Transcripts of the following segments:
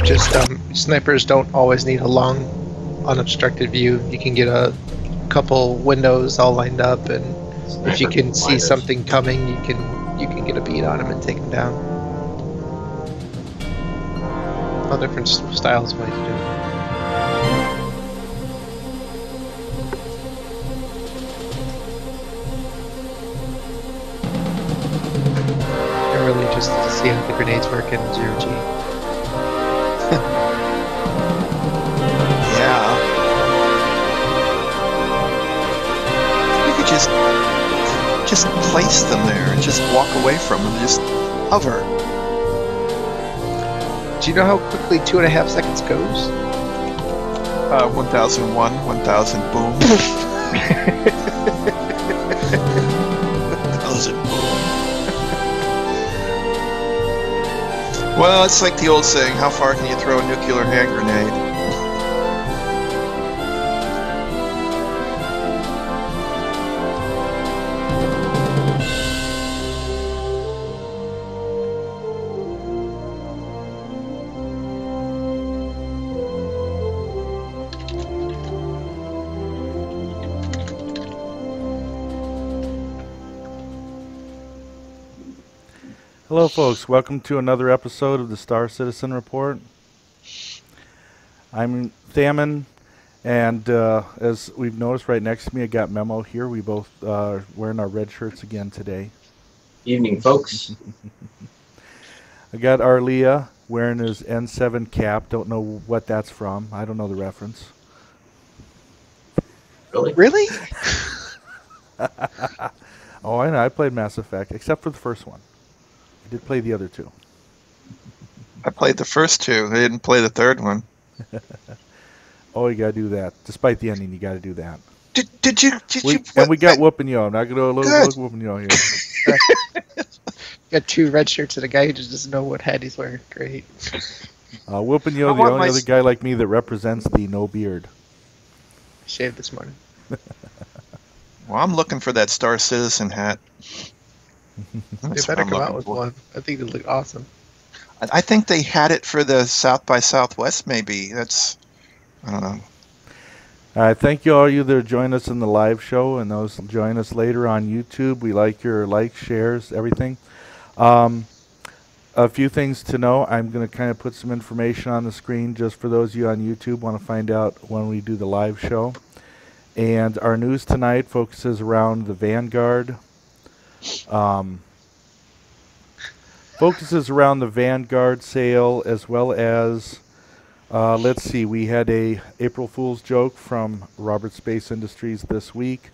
Just snipers don't always need a long, unobstructed view. You can get a couple windows all lined up, and if you can see something coming, you can get a bead on them and take them down. All different styles of way to do it. And really just to see how the grenades work in 0G. Yeah. You could just place them there and just walk away from them, just hover. Do you know how quickly 2.5 seconds goes? 1001, 1000, boom. 1000, boom. Well, it's like the old saying, how far can you throw a nuclear hand grenade? Hello folks, welcome to another episode of the Star Citizen Report. I'm Thamin, and as we've noticed right next to me, I got Memo here. We both are wearing our red shirts again today. Evening, folks. I got Arleeya wearing his N7 cap. Don't know what that's from. I don't know the reference. Really? Really? Oh, I know. I played Mass Effect, except for the first one. I did play the other two. I played the first two. I didn't play the third one. Oh, you gotta do that. Despite the ending, you gotta do that. Did you? And we got Woopnyo. I'm not gonna look Woopnyo here. Got 2 red shirts and a guy who just doesn't know what hat he's wearing. Great. Woopnyo, the only other guy like me that represents the no beard. Shaved this morning. Well, I'm looking for that Star Citizen hat. They better come out with one. I think it'd look awesome. I think they had it for the South by Southwest, maybe. I don't know. Thank you all you that are joining us in the live show and those join us later on YouTube. We like your likes, shares, everything. A few things to know. I'm going to kind of put some information on the screen just for those of you on YouTube want to find out when we do the live show. And our news tonight focuses around the Vanguard. Focuses around the Vanguard sale, as well as let's see, we had a April Fool's joke from Robert Space Industries this week,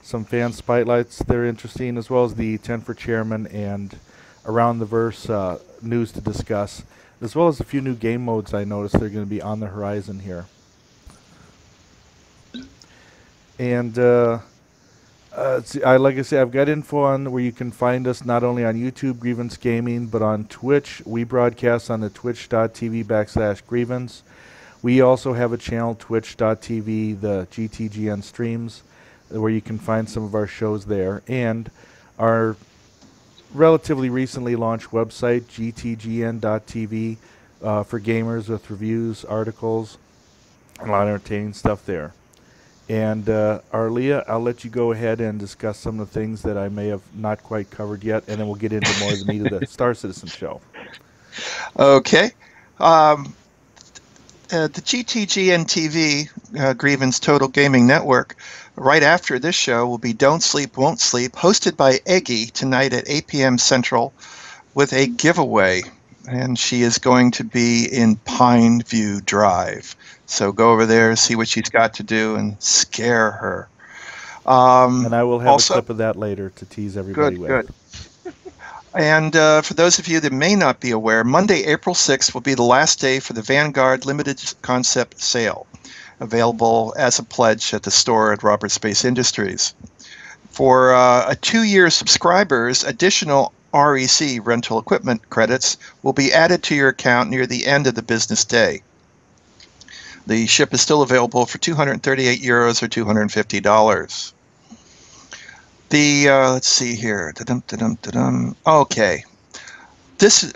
some fan spotlights that are interesting, as well as the 10 for Chairman and Around the Verse news to discuss, as well as a few new game modes I noticed they're going to be on the horizon here. And like I say, I've got info on where you can find us not only on YouTube, Grievance Gaming, but on Twitch. We broadcast on the twitch.tv/Grievance. We also have a channel, twitch.tv, the GTGN streams, where you can find some of our shows there. And our relatively recently launched website, gtgn.tv, for gamers with reviews, articles, a lot of entertaining stuff there. And Arleeya, I'll let you go ahead and discuss some of the things that I may have not quite covered yet, and then we'll get into more of the meat of the Star Citizen show. Okay. The GTGN TV, Grievance Total Gaming Network, right after this show will be Don't Sleep, Won't Sleep, hosted by Eggy tonight at 8 p.m. Central with a giveaway. And she is going to be in Pineview Drive. So go over there, see what she's got to do, and scare her. And I will have a clip of that later to tease everybody with. Good. And for those of you that may not be aware, Monday, April 6th will be the last day for the Vanguard Limited Concept Sale, available as a pledge at the store at Robert Space Industries. For 2-year subscribers, additional REC rental equipment credits will be added to your account near the end of the business day. The ship is still available for €238 or $250. Let's see here. Okay. This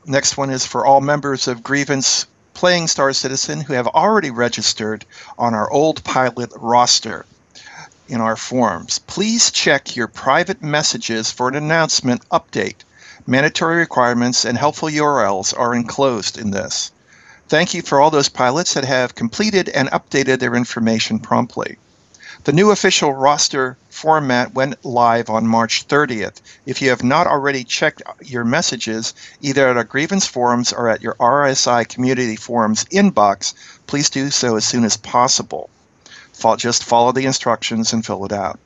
next one is for all members of Grievance playing Star Citizen who have already registered on our old pilot roster in our forums. Please check your private messages for an announcement update. Mandatory requirements and helpful URLs are enclosed in this. Thank you for all those pilots that have completed and updated their information promptly. The new official roster format went live on March 30th. If you have not already checked your messages, either at our Grievance forums or at your RSI community forums inbox, please do so as soon as possible. Just follow the instructions and fill it out.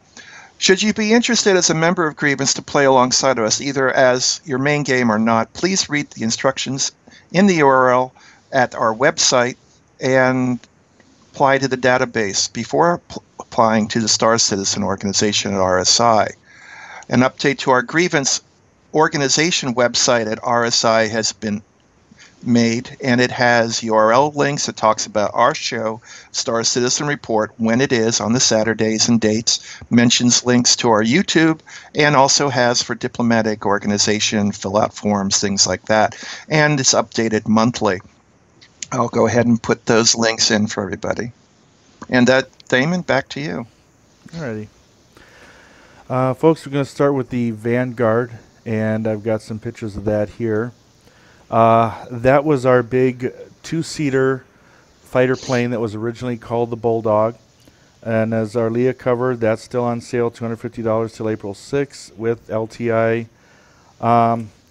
Should you be interested as a member of Grievance to play alongside of us, either as your main game or not, please read the instructions in the URL at our website and apply to the database before applying to the Star Citizen organization at RSI. An update to our Grievance organization website at RSI has been made, and it has URL links. It talks about our show, Star Citizen Report, when it is on the Saturdays and dates, mentions links to our YouTube, and also has for diplomatic organization, fill out forms, things like that. And it's updated monthly. I'll go ahead and put those links in for everybody. And Thamin, back to you. Alrighty. Folks, we're going to start with the Vanguard, and I've got some pictures of that here. That was our big two-seater fighter plane that was originally called the Bulldog. And as Arleeya covered, that's still on sale, $250 till April 6th with LTI.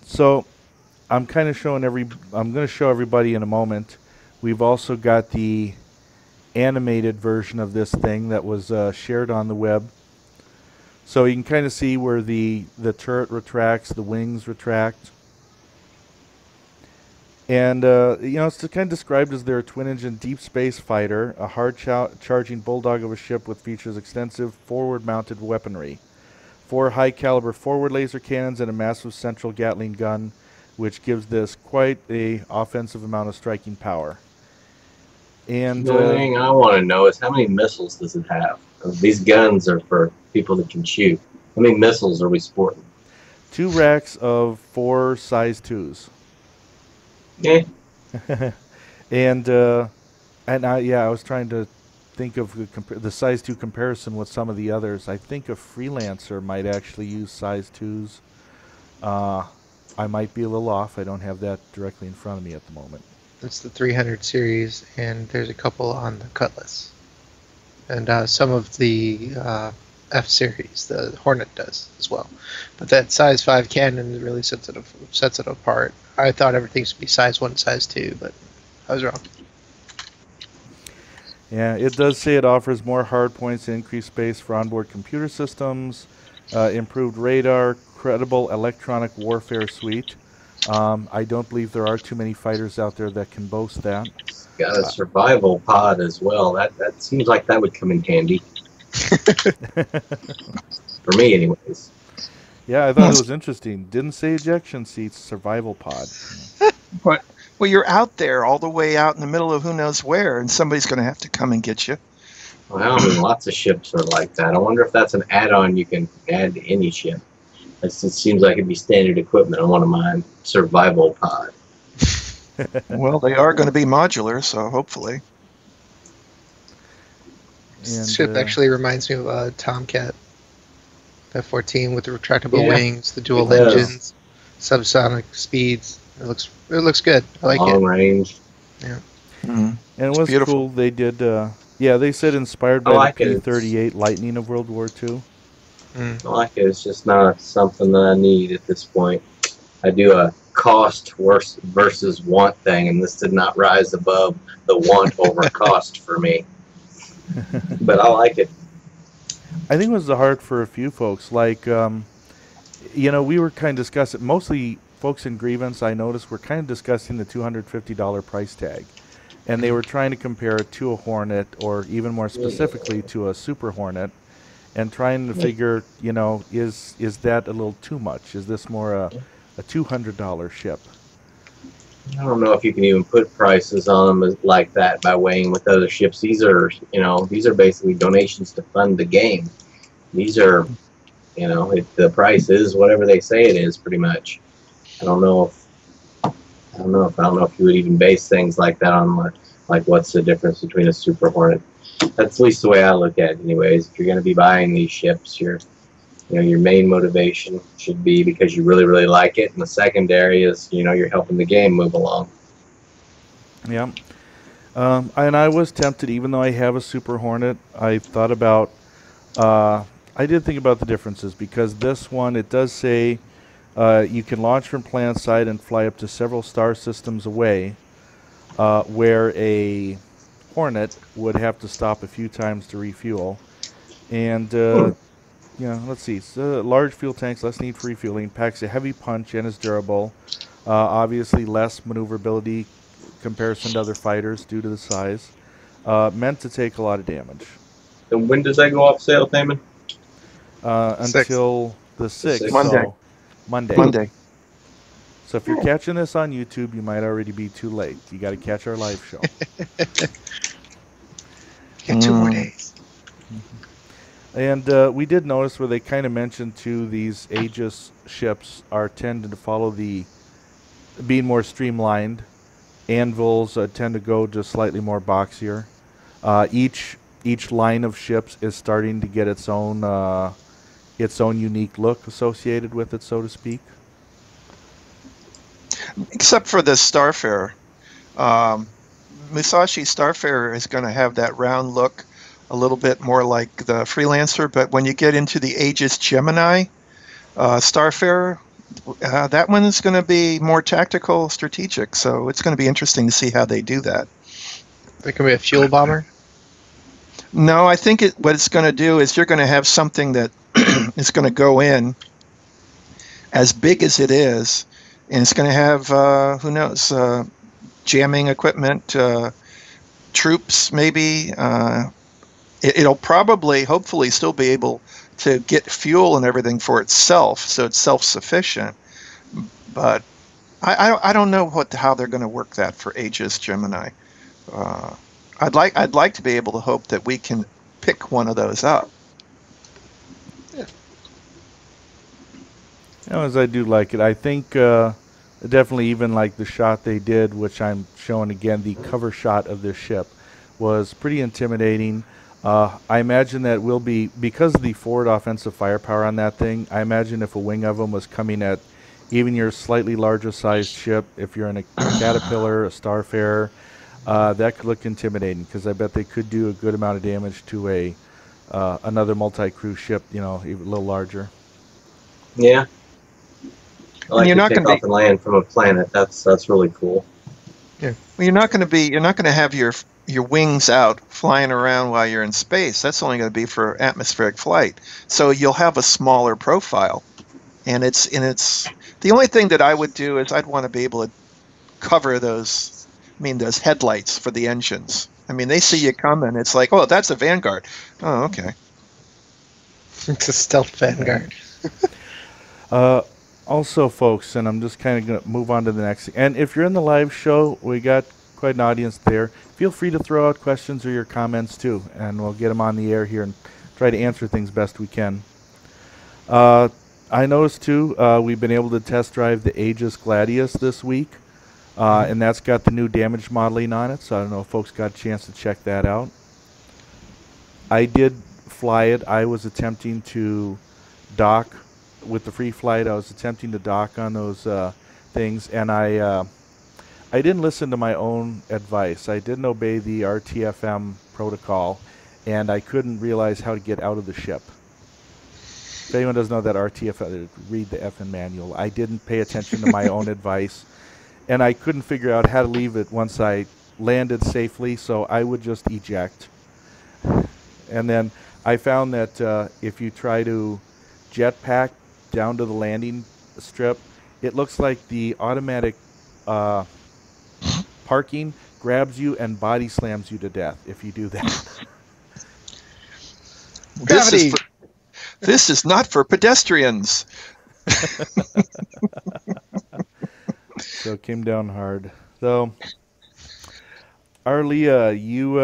So I'm kind of showing I'm going to show everybody in a moment. We've also got the animated version of this thing that was shared on the web. So you can kind of see where the turret retracts, the wings retract. And, it's kind of described as their twin-engine deep space fighter, a hard-charging bulldog of a ship which features extensive forward-mounted weaponry, 4 high-caliber forward laser cannons, and a massive central Gatling gun, which gives this quite a offensive amount of striking power. And the only thing I want to know is how many missiles does it have? These guns are for people that can shoot. How many missiles are we sporting? 2 racks of 4 size 2s. Yeah. And I was trying to think of the size 2 comparison with some of the others. I think a Freelancer might actually use size 2s. I might be a little off. I don't have that directly in front of me at the moment. It's the 300 series, and there's a couple on the Cutlass. And some of the F series, the Hornet does as well. But that size 5 cannon really sets it apart. I thought everything should be size 1, size 2, but I was wrong. Yeah, it does say it offers more hard points, increased space for onboard computer systems, improved radar, credible electronic warfare suite. I don't believe there are too many fighters out there that can boast that. It's got a survival pod as well. That seems like that would come in handy. For me, anyways. Yeah, I thought it was interesting. Didn't say ejection seats, survival pod. What? Well, you're out there, all the way out in the middle of who knows where, and somebody's going to have to come and get you. Well, I mean, lots of ships are like that. I wonder if that's an add-on you can add to any ship. It seems like it'd be standard equipment on one of mine. Survival pod. Well, they are going to be modular, so hopefully. This ship actually reminds me of a Tomcat F-14 with the retractable wings, the dual engines, subsonic speeds. It looks good. I like Long it. range. Yeah. Mm-hmm. And it was beautiful. cool. They did, they said inspired by like the it. P-38 Lightning of World War II. Mm. I like it. It's just not something that I need at this point. I do a cost versus want thing, and this did not rise above the want over cost for me. But I like it. I think it was hard for a few folks. Like, we were kind of discussing, mostly folks in Grievance, I noticed, were kind of discussing the $250 price tag. And they were trying to compare it to a Hornet, or even more specifically to a Super Hornet, and trying to figure, is that a little too much? Is this more a $200 ship? I don't know if you can even put prices on them like that by weighing with other ships. These are basically donations to fund the game. These are, if the price is whatever they say it is, pretty much. I don't know if I don't know if you would even base things like that on like what's the difference between a Super Hornet. That's at least the way I look at it, anyways. If you're going to be buying these ships, your main motivation should be because you really, really like it, and the secondary is, you're helping the game move along. Yeah. And I was tempted, even though I have a Super Hornet, I thought about, I did think about the differences, because this one, it does say you can launch from planet side and fly up to several star systems away, where a Hornet would have to stop a few times to refuel. And, let's see. So large fuel tanks, less need for refueling, packs a heavy punch and is durable. Obviously less maneuverability comparison to other fighters due to the size. Meant to take a lot of damage. And when does that go off sale, Thamin? Until the 6th. Monday. So Monday. Monday. So if you're catching this on YouTube, you might already be too late. You got to catch our live show. Get 2 more days. And we did notice where they kind of mentioned too, these Aegis ships are tending to follow being more streamlined. Anvils tend to go just slightly more boxier. Each line of ships is starting to get its own unique look associated with it, so to speak. Except for the Starfarer. Musashi Starfarer is going to have that round look, a little bit more like the Freelancer, but when you get into the Aegis Gemini Starfarer, that one is going to be more tactical, strategic, so it's going to be interesting to see how they do that. There can be a fuel bomber? No, I think what it's going to do is you're going to have something that is going to go in as big as it is, and it's going to have, who knows, jamming equipment, troops maybe. It'll probably, hopefully, still be able to get fuel and everything for itself, so it's self-sufficient. But I don't know how they're going to work that for Aegis Gemini. I'd like to be able to hope that we can pick one of those up. As I do like it, I think definitely even like the shot they did, which I'm showing again, the cover shot of this ship was pretty intimidating. I imagine that will be, because of the forward offensive firepower on that thing, I imagine if a wing of them was coming at even your slightly larger sized ship, if you're in a Caterpillar, a Starfarer, that could look intimidating, because I bet they could do a good amount of damage to another multi-crew ship, even a little larger. Yeah. I like to take off and land from a planet. That's really cool. Yeah. Well, you're not going to have your wings out flying around while you're in space. That's only going to be for atmospheric flight. So you'll have a smaller profile, and it's the only thing that I would do is I'd want to be able to cover those headlights for the engines. I mean, they see you coming. It's like, oh, that's a Vanguard. Oh, okay. It's a stealth Vanguard. Also, folks, and I'm just kind of going to move on to the next thing. And if you're in the live show, we got quite an audience there. Feel free to throw out questions or your comments too, and we'll get them on the air here and try to answer things best we can. I noticed too, we've been able to test drive the Aegis Gladius this week, and that's got the new damage modeling on it, so I don't know if folks got a chance to check that out. I did fly it. I was attempting to dock with the free flight. I was attempting to dock on those things, and I didn't listen to my own advice. I didn't obey the RTFM protocol, and I couldn't realize how to get out of the ship. If anyone doesn't know that RTFM, read the FN manual. I didn't pay attention to my own advice, and I couldn't figure out how to leave it once I landed safely, so I would just eject. And then I found that if you try to jetpack down to the landing strip, it looks like the automatic parking grabs you and body slams you to death if you do that. This is not for pedestrians. So it came down hard. So, Arleeya, you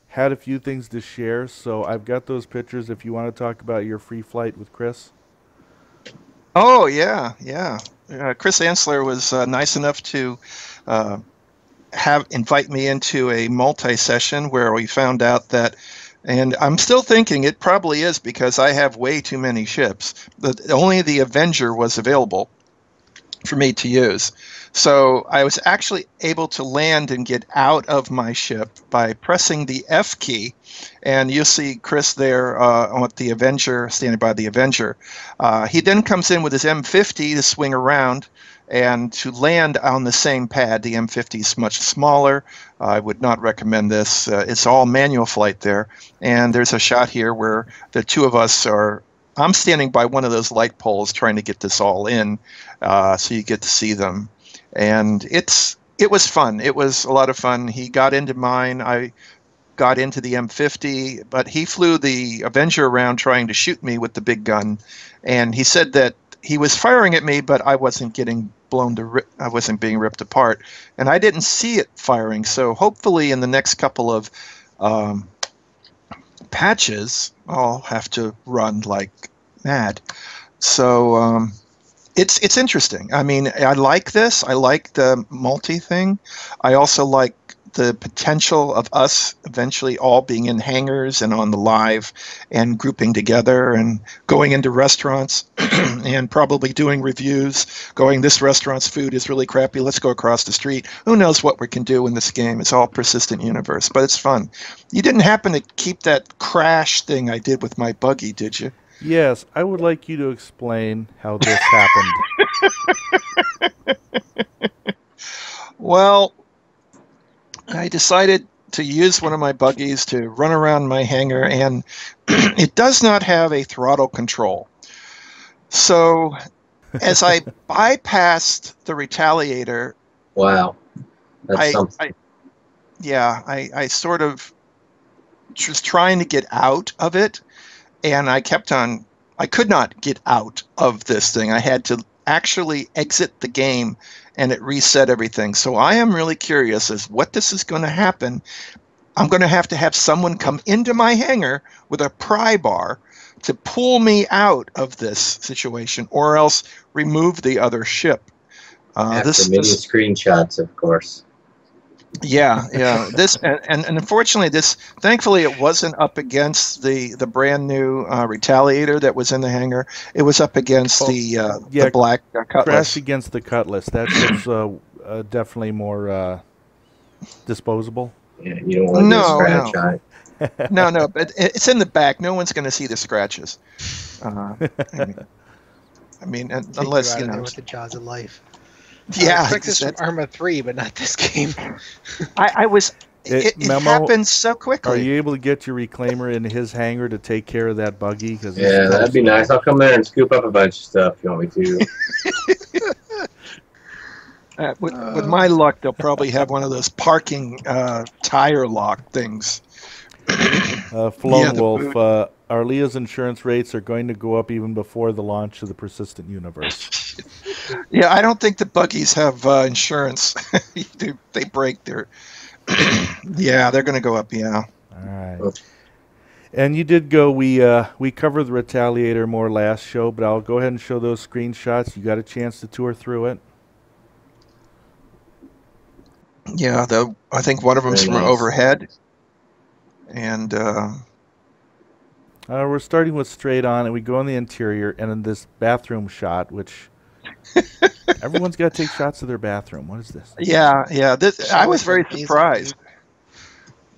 had a few things to share, so I've got those pictures if you want to talk about your free flight with Chris. Oh, yeah. Chris Ansler was nice enough to invite me into a multi-session where we found out that, and I'm still thinking it probably is because I have way too many ships, that only the Avenger was available for me to use. So I was actually able to land and get out of my ship by pressing the F key. And you'll see Chris there on the Avenger, standing by the Avenger. He then comes in with his M50 to swing around and to land on the same pad. The M50 is much smaller. I would not recommend this. It's all manual flight there. And there's a shot here where the two of us are, I'm standing by one of those light poles trying to get this all in, so you get to see them. And it was fun. It was a lot of fun. He got into mine. I got into the M50, but he flew the Avenger around trying to shoot me with the big gun. And he said that he was firing at me, but I wasn't getting I wasn't being ripped apart. And I didn't see it firing. So hopefully in the next couple of patches, I'll have to run like mad. So it's interesting. I mean, I like this. I like the multi thing. I also like the potential of us eventually all being in hangars and on the live and grouping together and going into restaurants and probably doing reviews, going, this restaurant's food is really crappy, let's go across the street. Who knows what we can do in this game? It's all persistent universe, but it's fun. You didn't happen to keep that crash thing I did with my buggy, did you? Yes, I would like you to explain how this happened. Well, I decided to use one of my buggies to run around my hangar, and it does not have a throttle control. So as I bypassed the Retaliator, Wow. That's something. I sort of was trying to get out of it, and I could not get out of this thing. I had to actually exit the game, and it reset everything. So I am really curious as what this is going to happen. I'm going to have someone come into my hangar with a pry bar to pull me out of this situation, or else remove the other ship. After many screenshots, of course. Yeah. This and unfortunately, thankfully it wasn't up against the brand new Retaliator that was in the hangar. It was up against the black Cutlass. Crash against the Cutlass. That's definitely more disposable. Yeah, you don't want to scratch on it. No, but it's in the back. No one's going to see the scratches. I mean, unless you know, with the jaws of life. Yeah, I expect this from Arma 3, but not this game. It Memo, happened so quickly. Are you able to get your reclaimer in his hangar to take care of that buggy? Yeah, that'd be nice. I'll come there and scoop up a bunch of stuff if you want me to. With my luck, they'll probably have one of those parking tire lock things. Flown Wolf, Arleeya's insurance rates are going to go up even before the launch of the persistent universe. Yeah, I don't think the buggies have insurance. They break their... Yeah, they're going to go up, yeah. All right. And you did go, we covered the Retaliator more last show, but I'll go ahead and show those screenshots. You got a chance to tour through it? Yeah, I think one of them's from overhead. And we're starting with straight on, and we go in the interior, and in this bathroom shot, which everyone's got to take shots of their bathroom. What is this? Yeah. I was very surprised.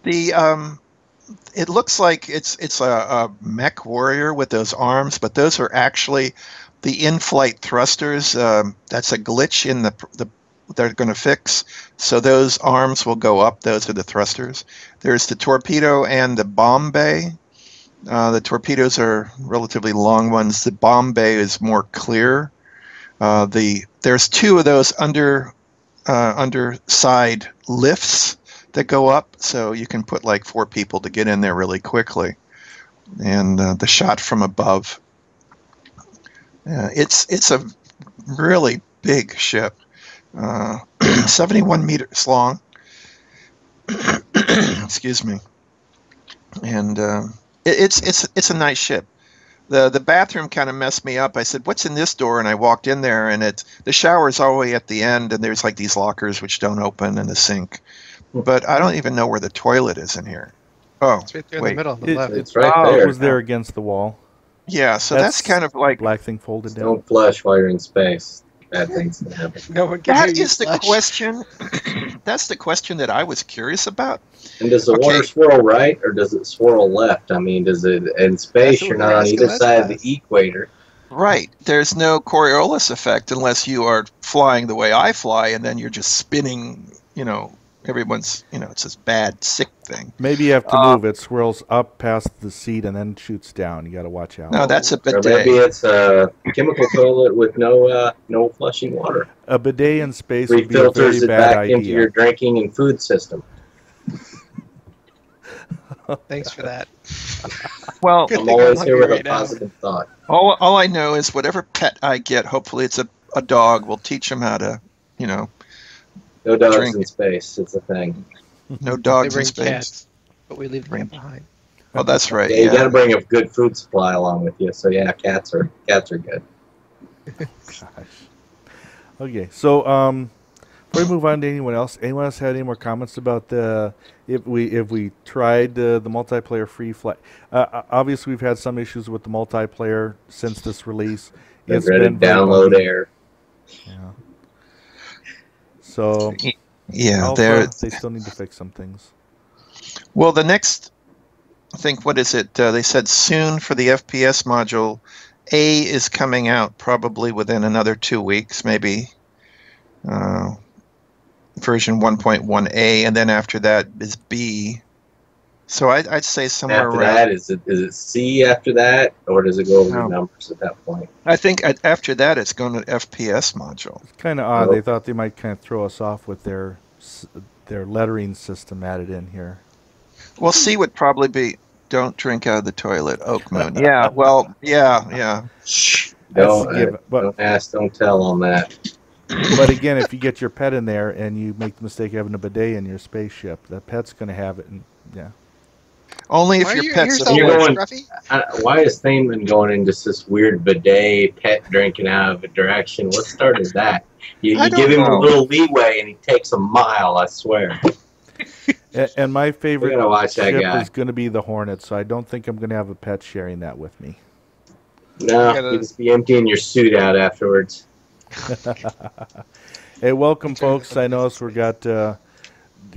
It looks like it's a mech warrior with those arms, but those are actually the in-flight thrusters. That's a glitch in the they're going to fix. So those arms will go up. Those are the thrusters. There's the torpedo and the bomb bay. The torpedoes are relatively long ones. The bomb bay is more clear. There's two of those underside lifts that go up, so you can put like 4 people to get in there really quickly. And the shot from above, it's a really big ship, 71 meters long. Excuse me. And it's a nice ship. The bathroom kind of messed me up. I said, "What's in this door?" And I walked in there, and the shower's all the way at the end, and there's like these lockers which don't open, and the sink. But I don't even know where the toilet is in here. Oh, It's right there in wait. the middle on the left. It's right Oh, It there. was there against the wall. Yeah, so that's kind of like black thing folded down. Don't flush while you're in space. Bad things can happen. No one can hear that you is the flush. question. That's the question that I was curious about. And does the water swirl right or does it swirl left? I mean, does it in space? That's what You're we not were on asking either last side of class. the equator. Right. There's no Coriolis effect unless you are flying the way I fly, and then you're just spinning, everyone's, it's this bad, sick thing. Maybe you have to move. It swirls up past the seat and then shoots down. You got to watch out. No, that's a Or maybe bidet. it's a chemical toilet with no flushing water. A bidet in space would be a Refilters very it bad back into idea. your drinking and food system. Thanks for that. Well, Good I'm thing I'm always here hungry with right a now. positive thought. all I know is whatever pet I get, hopefully it's a dog, will teach him how to, No dogs Drink. in space. It's a thing. no They dogs in bring space. cats, but we leave the cat behind. Oh, that's right. Yeah, you got to bring a good food supply along with you. So yeah, cats are good. Gosh. Okay, so before we move on to anyone else had any more comments about if we tried the multiplayer free flight? Obviously, we've had some issues with the multiplayer since this release. It's ready to download buggy. air. Yeah. So Yeah, Alpha, they still need to fix some things. Well, the next, I think, what is it? They said soon for the FPS module. A is coming out probably within another 2 weeks, maybe. Version 1.1A, and then after that is B. So I'd say somewhere After around. that, is it C after that, or does it go over No. the numbers at that point? I think after that it's going to FPS module. It's kind of odd. Nope. They thought they might kind of throw us off with their lettering system added in here. Well, C would probably be don't drink out of the toilet, Oak Moon. Yeah, well, yeah. That's Don't, a given, but don't ask, don't tell on that. But again, if you get your pet in there and you make the mistake of having a bidet in your spaceship, the pet's going to have it. And yeah, Only if Why are your you pet's ears a all You're wet, going- Scruffy? Why is Thamin going in just this weird bidet, pet drinking out of a direction? What started that? You I give don't him know. a little leeway and he takes a mile, I swear. and my favorite We gotta watch that ship guy. is going to be the Hornet, so I don't think I'm going to have a pet sharing that with me. No, You gotta- you just be emptying your suit out afterwards. Hey, welcome, folks. I noticed we got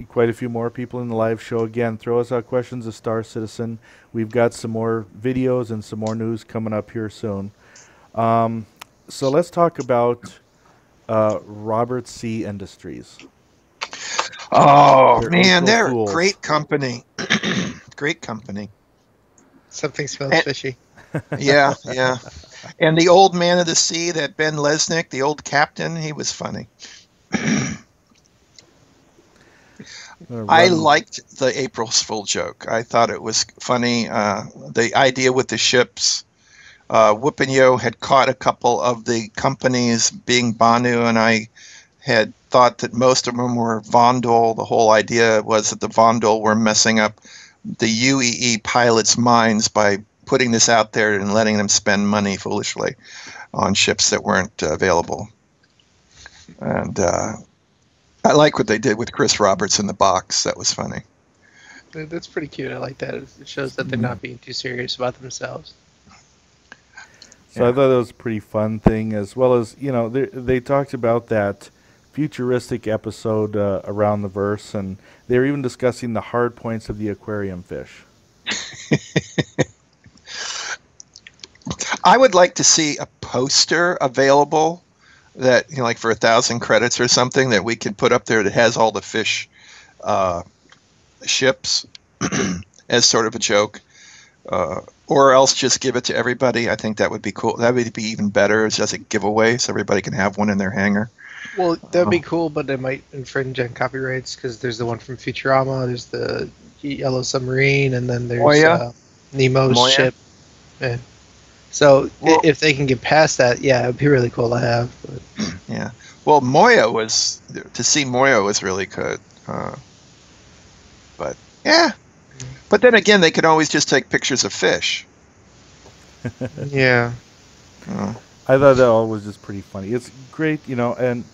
quite a few more people in the live show. Again, throw us out questions of Star Citizen. We've got some more videos and some more news coming up here soon. So let's talk about Robert C. Industries. Oh, They're man, April they're a Fools. great company. Great company. Something smells And- fishy. Yeah. And the old man of the sea, that Ben Lesnick, the old captain, he was funny. I liked the April's Fool joke. I thought it was funny. The idea with the ships. Woopnyo had caught a couple of the companies being Banu, and I had thought that most of them were Vondel. The whole idea was that the Vondel were messing up the UEE pilots' minds by putting this out there and letting them spend money foolishly on ships that weren't available. And I like what they did with Chris Roberts in the box. That was funny. That's pretty cute. I like that. It shows that they're not being too serious about themselves. So I thought that was a pretty fun thing, as well as, they talked about that futuristic episode around the verse, and they were even discussing the hard points of the aquarium fish. I would like to see a poster available that, like for 1,000 credits or something, that we can put up there that has all the fish ships as sort of a joke. Or else just give it to everybody. I think that would be cool. That would be even better as a giveaway, so everybody can have one in their hangar. Well, that'd be cool, but it might infringe on copyrights because there's the one from Futurama, there's the Yellow Submarine, and then there's Moya? Nemo's Moya? ship. Yeah. So Well- if they can get past that, yeah, it'd be really cool to have. But Yeah. Well, to see Moya was really good. But yeah. But then again, they could always just take pictures of fish. Yeah. Oh. I thought that all was just pretty funny. It's great, and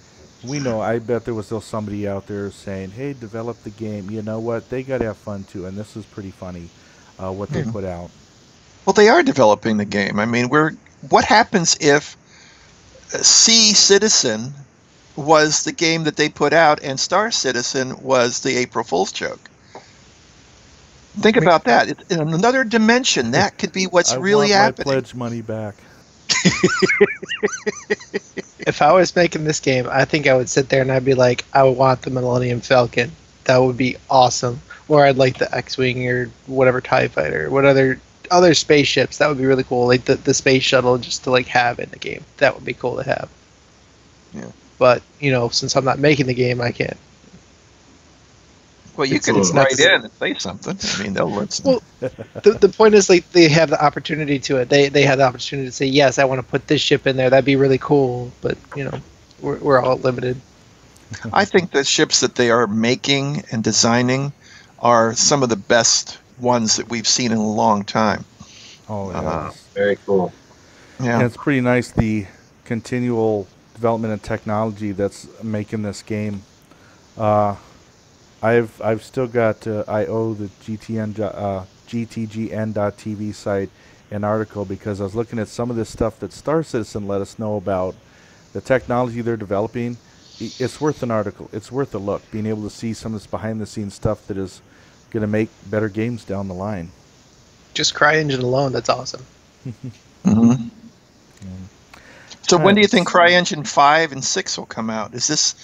we know. I bet there was still somebody out there saying, "Hey, develop the game." You know what? They got to have fun too, and this is pretty funny. What they put out. Well, they are developing the game. I mean, what happens if Sea Citizen was the game that they put out and Star Citizen was the April Fool's joke? Think about that. In another dimension, that could be what's really happening. I want my pledge money back. If I was making this game, I think I would sit there and I'd be like, I want the Millennium Falcon. That would be awesome. Or I'd like the X-Wing or whatever TIE Fighter. What other spaceships? That would be really cool. Like the space shuttle just to like have in the game. That would be cool to have. Yeah. But, since I'm not making the game, I can't. Well, you can write in and say something. I mean, they'll listen. Well, the point is, like, they have the opportunity to it. They have the opportunity to say, yes, I want to put this ship in there. That'd be really cool. But, we're all limited. I think the ships that they are making and designing are some of the best ones that we've seen in a long time. Oh, yeah. Very cool. Yeah. And it's pretty nice, the continual development and technology that's making this game. I've still got I owe the GTGN.TV site an article because I was looking at some of this stuff that Star Citizen let us know about, the technology they're developing. It's worth an article. It's worth a look. Being able to see some of this behind-the-scenes stuff that is going to make better games down the line. Just CryEngine alone, that's awesome. Mm-hmm. So when do you think CryEngine 5 and 6 will come out? Is this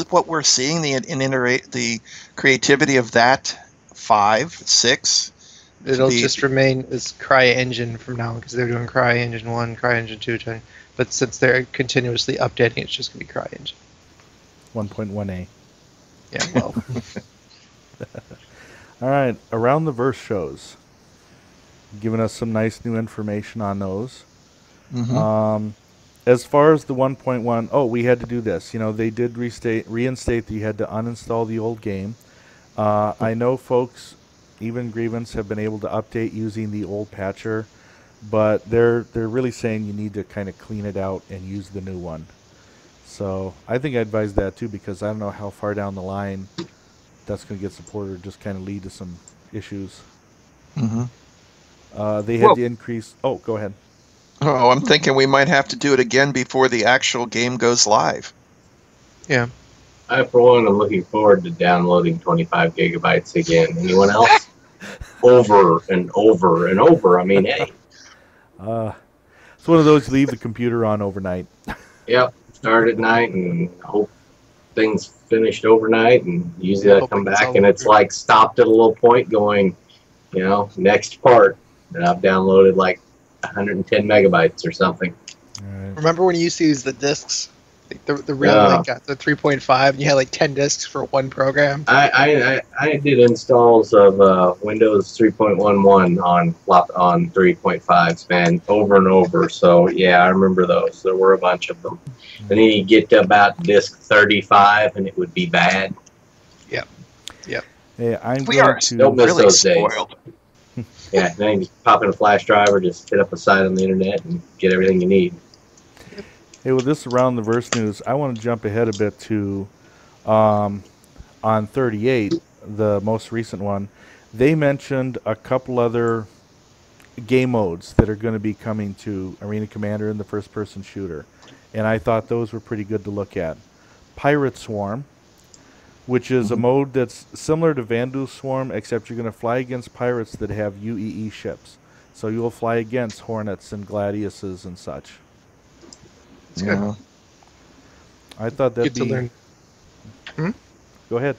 what we're seeing, the creativity of that 5, 6? It'll just remain as CryEngine from now on because they're doing CryEngine 1, CryEngine 2, but since they're continuously updating, it's just going to be CryEngine. 1.1a. Yeah, well. All right, Around the Verse shows. Giving us some nice new information on those. Mm-hmm. As far as the 1.1, we had to do this. They did reinstate that you had to uninstall the old game. I know folks, even Grievance, have been able to update using the old patcher, but they're really saying you need to kind of clean it out and use the new one. So I think I advise that too, because I don't know how far down the line that's going to get supported, or just kind of lead to some issues. Mm-hmm. They had to increase. Oh, go ahead. Oh, I'm thinking we might have to do it again before the actual game goes live. Yeah. I, for one, am looking forward to downloading 25 gigabytes again. Anyone else? Over and over and over. I mean, hey. It's one of those you leave the computer on overnight. Yep. Start at night and hope things finished overnight, and usually I come back and it's like stopped at a little point going, next part. And I've downloaded like 110 megabytes or something. Right. Remember when you used to use the discs? Like the real the 3.5 and you had like 10 discs for one program? I did installs of Windows 3.11 on 3.5s, man, over and over. So yeah, I remember those. There were a bunch of them. And then you get to about disk 35 and it would be bad. Yep. Hey, we are still really spoiled. Yeah, then you just pop in a flash drive or just hit up a site on the internet and get everything you need. Hey, with this Around the Verse news, I want to jump ahead a bit to on 38, the most recent one. They mentioned a couple other game modes that are going to be coming to Arena Commander and the first-person shooter, and I thought those were pretty good to look at. Pirate Swarm, which is a mode that's similar to Vandu Swarm, except you're going to fly against pirates that have UEE ships. So you'll fly against Hornets and Gladiuses and such. It's good. I thought that'd be... learn. Go ahead.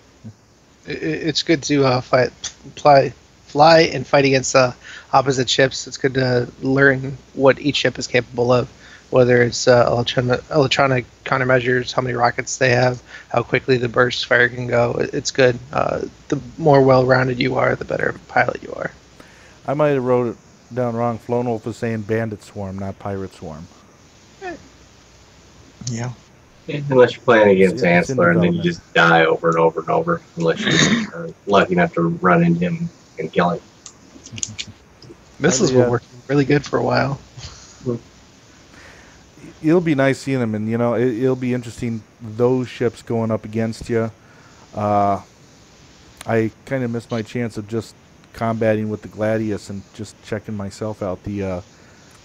It's good to fly and fight against opposite ships. It's good to learn what each ship is capable of. Whether it's electronic countermeasures, how many rockets they have, how quickly the burst fire can go. It's good. The more well-rounded you are, the better pilot you are. I might have wrote it down wrong. Flown Wolf is saying Bandit Swarm, not Pirate Swarm. Yeah. Unless you're playing against Ansler and then you just die over and over and over, unless you're lucky enough to run into him and kill him. Missiles were working really good for a while. it'll be nice seeing them, and it'll be interesting those ships going up against you. I kind of missed my chance of just combating with the Gladius and just checking myself out the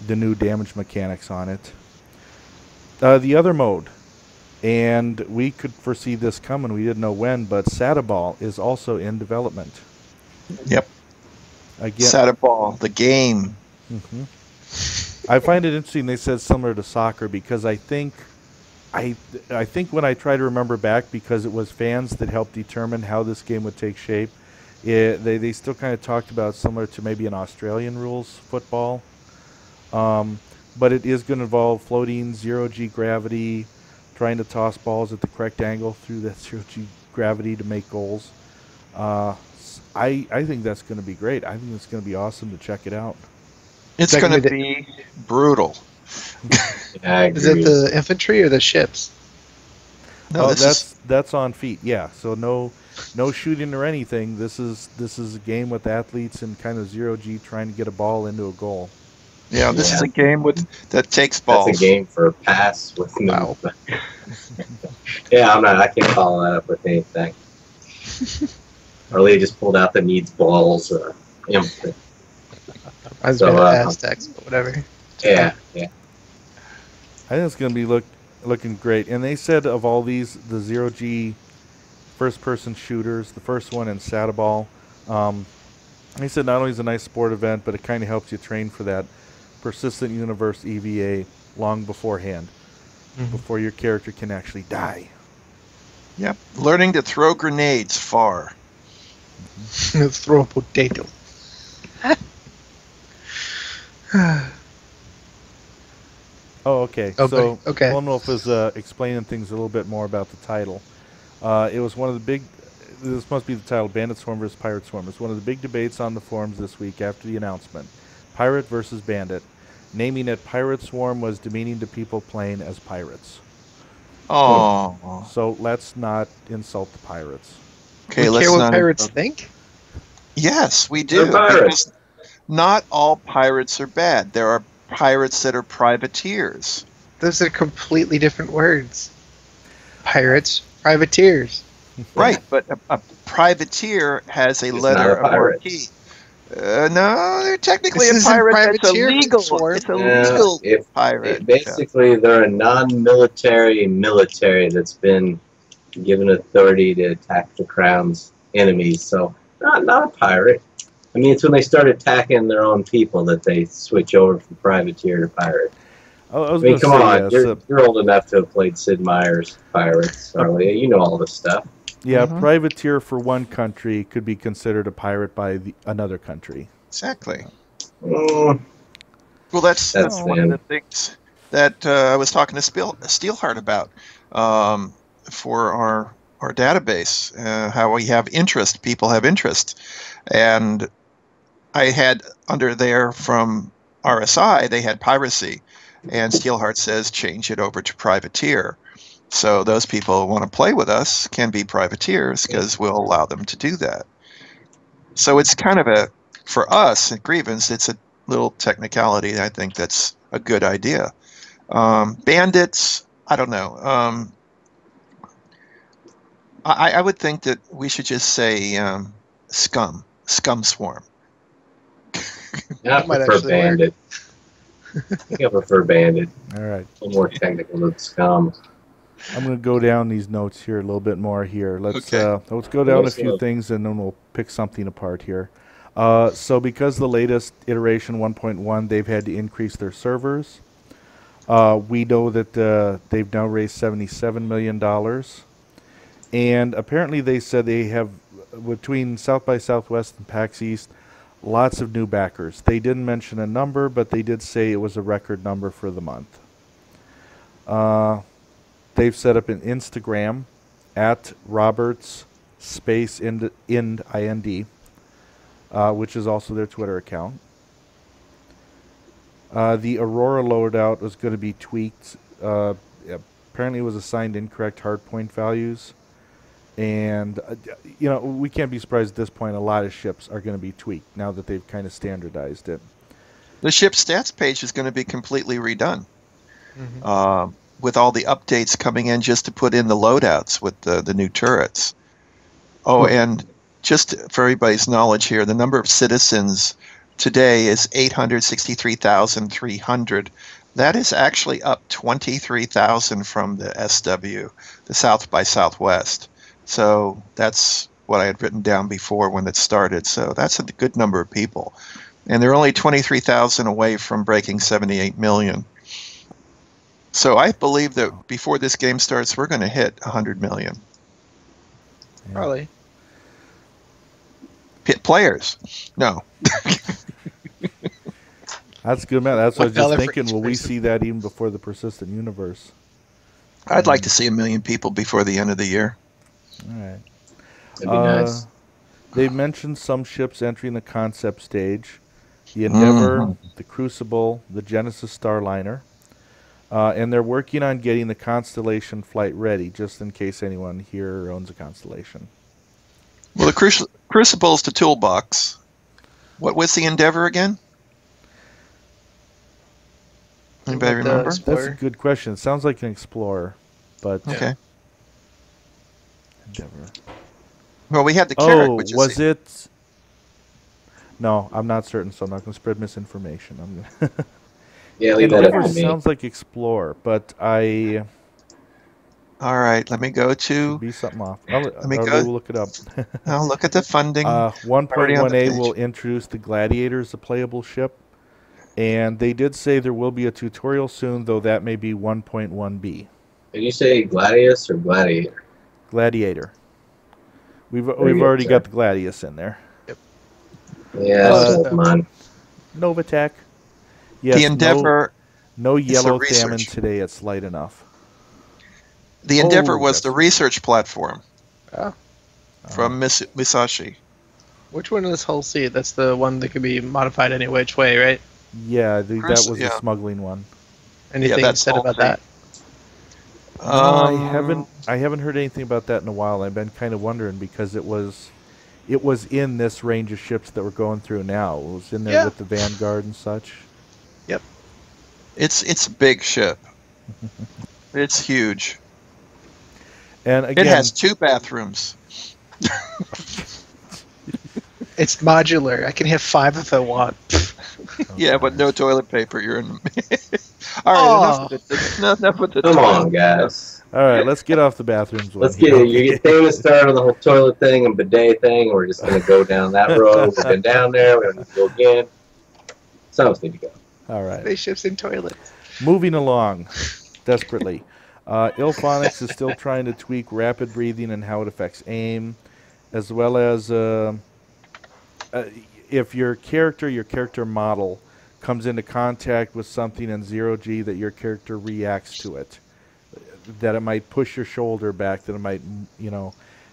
new damage mechanics on it. The other mode, and we could foresee this coming, we didn't know when, but Sadaball is also in development. Yep. Again, Sadaball, the game. Mm-hmm. I find it interesting they said similar to soccer, because I think when I try to remember back, because it was fans that helped determine how this game would take shape, they still kind of talked about similar to maybe an Australian rules football. But it is going to involve floating, zero-G gravity, trying to toss balls at the correct angle through that zero-G gravity to make goals. I think that's going to be great. I think it's going to be awesome to check it out. It's going to be brutal. Yeah, is it the infantry or the ships? No, that's on feet. Yeah, so no shooting or anything. This is a game with athletes and kind of zero-G trying to get a ball into a goal. Yeah, this is a game that takes balls. That's a game for a pass with Wow. Yeah, I can't follow that up with anything. Arleeya just pulled out the needs balls. I was Aztecs, but whatever. Yeah. I think it's going to be looking great. And they said of all these, the zero-G first-person shooters, the first one in Sadaball, they said not only is it a nice sport event, but it kind of helps you train for that persistent universe EVA long beforehand, before your character can actually die. Yep, learning to throw grenades far. Throw a potato. Oh, okay. Okay. Okay. Wolf is explaining things a little bit more about the title. It was one of the big... This must be the title, Bandit Swarm versus Pirate Swarm. It's one of the big debates on the forums this week after the announcement. Pirate versus Bandit. Naming it Pirate Swarm was demeaning to people playing as pirates. Oh. So let's not insult the pirates. Okay, we care what pirates think? Yes, we do. They're pirates. Because not all pirates are bad. There are pirates that are privateers. Those are completely different words. Pirates, privateers. Right, but a privateer has a It's letter not a or a pirate. key. No, they're technically This a isn't pirate. That's privateer, illegal. Swarm. It's a legal pirate. Basically, they're a non-military military that's been given authority to attack the crown's enemies. So, not a pirate. I mean, it's when they start attacking their own people that they switch over from privateer to pirate. I mean, come on, you're old enough to have played Sid Meier's Pirates, Arleeya. You know all this stuff. Yeah, privateer for one country could be considered a pirate by another country. Exactly. Mm, Well, that's one of thin. the things that I was talking to Steelheart about for our database, how we have interest, people have interest. And I had under there from RSI, they had Piracy, and Steelheart says change it over to Privateer. So those people who want to play with us can be privateers because we'll allow them to do that. So it's kind of for us at Grievance, it's a little technicality. I think that's a good idea. Bandits, I don't know. I would think that we should just say scum swarm. I prefer Bandit. I think I prefer Bandit. All right. A little more technical than Scum. I'm going to go down these notes here a little bit more here. Let's Okay. go down a few things and then we'll pick something apart here. So because the latest iteration 1.1, they've had to increase their servers. We know that they've now raised $77 million. And apparently they said they have, between South by Southwest and PAX East, lots of new backers. They didn't mention a number, but they did say it was a record number for the month. They've set up an Instagram at Roberts space ind, which is also their Twitter account. The Aurora loadout was going to be tweaked. Apparently it was assigned incorrect hardpoint values. And, we can't be surprised at this point. A lot of ships are going to be tweaked now that they've kind of standardized it. The ship stats page is going to be completely redone. with all the updates coming in just to put in the loadouts with the new turrets. Oh, and just for everybody's knowledge here, the number of citizens today is 863,300. That is actually up 23,000 from the SW, the South by Southwest. So that's what I had written down before when it started. So that's a good number of people. And they're only 23,000 away from breaking 78 million. So I believe that before this game starts, we're going to hit 100 million. Probably. Players. No. That's good, man. That's what I was just $1 for thinking. each Will we person. see that even before the persistent universe? I'd like to see 1 million people before the end of the year. All right. That'd be nice. They mentioned some ships entering the concept stage. The Endeavor, the Crucible, the Genesis Starliner. And they're working on getting the Constellation flight ready, just in case anyone here owns a Constellation. Well, the Crucible's the toolbox. What was the Endeavor again? Anybody remember? That's a good question. It sounds like an Explorer, but Okay. Endeavor. Well, we had the Carrack, Oh, which is was it? No, I'm not certain, so I'm not going to spread misinformation. I'm gonna Yeah, leave that up Endeavor to me. sounds like Explorer, but I All right, let me go to. be something off. me I'll go- look it up. I'll look at the funding. Already on the 1.1a page. will introduce the Gladiator as a playable ship, and they did say there will be a tutorial soon, though that may be 1.1b. Did you say Gladius or Gladiator? Gladiator. We've good, already sir. got the Gladius in there. Yeah, so come on. Novatech. Yes, the Endeavor. No It's a yellow research. Thamin today. It's light enough. The Endeavor Oh, was that's the research platform Oh. from Musashi. Which one is Hull C? That's the one that could be modified any which way, right? Yeah, that was the Yeah. smuggling one. Anything that's said Hull about C. that? I haven't heard anything about that in a while. I've been kind of wondering because it was in this range of ships that we're going through now. It was in there Yeah. with the Vanguard and such. Yep. It's a big ship. It's huge. And It again, has 2 bathrooms. It's modular. I can have 5 if I want. Yeah, but no toilet paper. You're in. All right, enough with the Come toilet. on, guys. all right, let's get off the bathrooms. Let's one get here. it. You get famous start on the whole toilet thing and bidet thing. We're just gonna go down that road. We've been down there. We don't need to go again. Some of us need to go. All right. Spaceships and toilets. Moving along, desperately. Ilphonics is still trying to tweak rapid breathing and how it affects aim, as well as if your character model comes into contact with something in 0G that your character reacts to it, that it might push your shoulder back, that it might,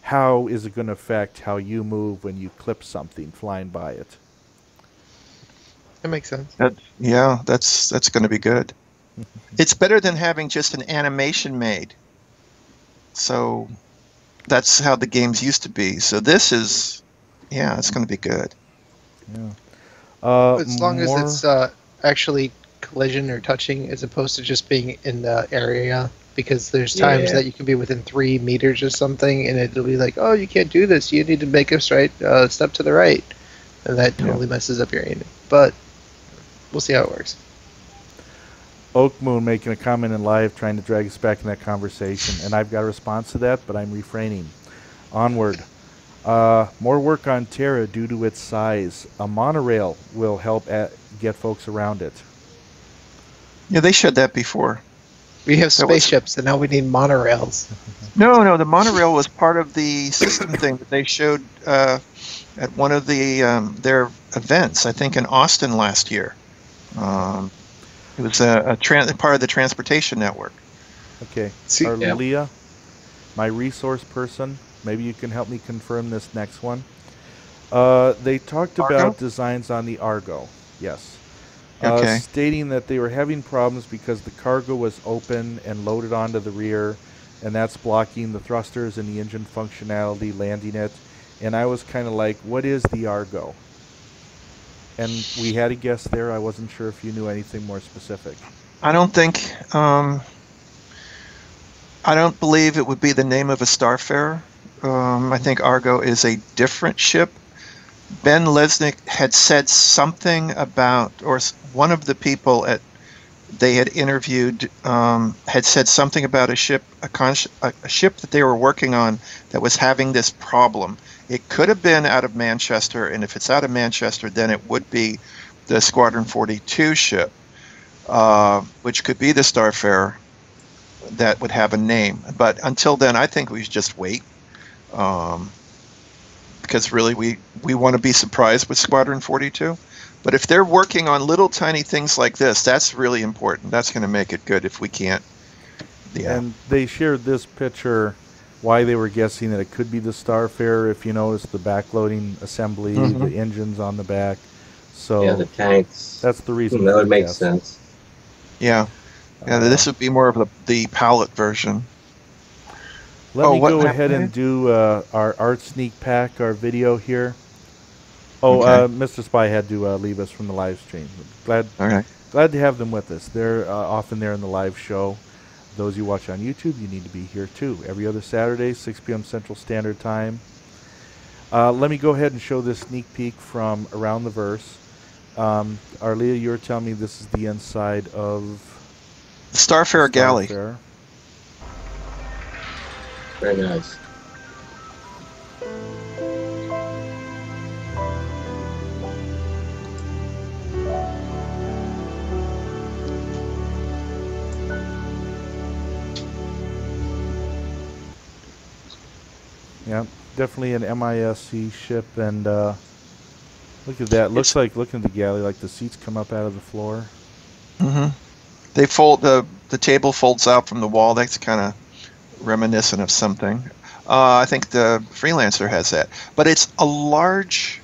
how is it going to affect how you move when you clip something flying by it? That makes sense. That's going to be good. It's better than having just an animation made. So that's how the games used to be. So this is, it's going to be good. Yeah. As long as it's actually collision or touching as opposed to just being in the area, because there's times that you can be within 3 meters or something and it'll be like, oh, you can't do this, you need to make a straight step to the right, and that totally messes up your aiming. But we'll see how it works. Oak Moon making a comment in live trying to drag us back in that conversation, and I've got a response to that, but I'm refraining. Onward. More work on Terra due to its size. A monorail will help get folks around it. Yeah, they showed that before. We have spaceships and now we need monorails. No, the monorail was part of the system thing that they showed at one of the their events, I think in Austin last year. It was part of the transportation network. Okay. See- Arleeya, my resource person, maybe you can help me confirm this next one. They talked Argo? about designs on the Argo. Yes. Okay. Stating that they were having problems because the cargo was open and loaded onto the rear, and that's blocking the thrusters and the engine functionality landing it. And I was kind of like, what is the Argo? And we had a guess there. I wasn't sure if you knew anything more specific. I don't think. I don't believe it would be the name of a Starfarer. I think Argo is a different ship. Ben Lesnick had said something about, or one of the people they had interviewed had said something about a ship that they were working on that was having this problem. It could have been out of Manchester, and if it's out of Manchester, then it would be the Squadron 42 ship, which could be the Starfarer that would have a name. But until then, I think we should just wait, because really we want to be surprised with Squadron 42. But if they're working on little tiny things like this, that's really important. That's going to make it good if we can't. Yeah. And they shared this picture, why they were guessing that it could be the Starfarer. If you notice the backloading assembly, the engines on the back. So yeah, the tanks. That's the reason. That would make sense. Yeah. Yeah, this would be more of the palette version. Let me go ahead and do our art sneak pack, our video here. Oh, okay. Mr. Spy had to leave us from the live stream. Glad to have them with us. They're often there in the live show. Those you watch on YouTube, you need to be here too. Every other Saturday, 6 p.m. Central Standard Time. Let me go ahead and show this sneak peek from Around the Verse. Arleeya, you were telling me this is the inside of the Starfarer galley. Very nice. Yeah, definitely an MISC ship, and look at that. Looks like, looking at the galley, like the seats come up out of the floor. They fold, the table folds out from the wall. That's kind of reminiscent of something. I think the Freelancer has that. But it's a large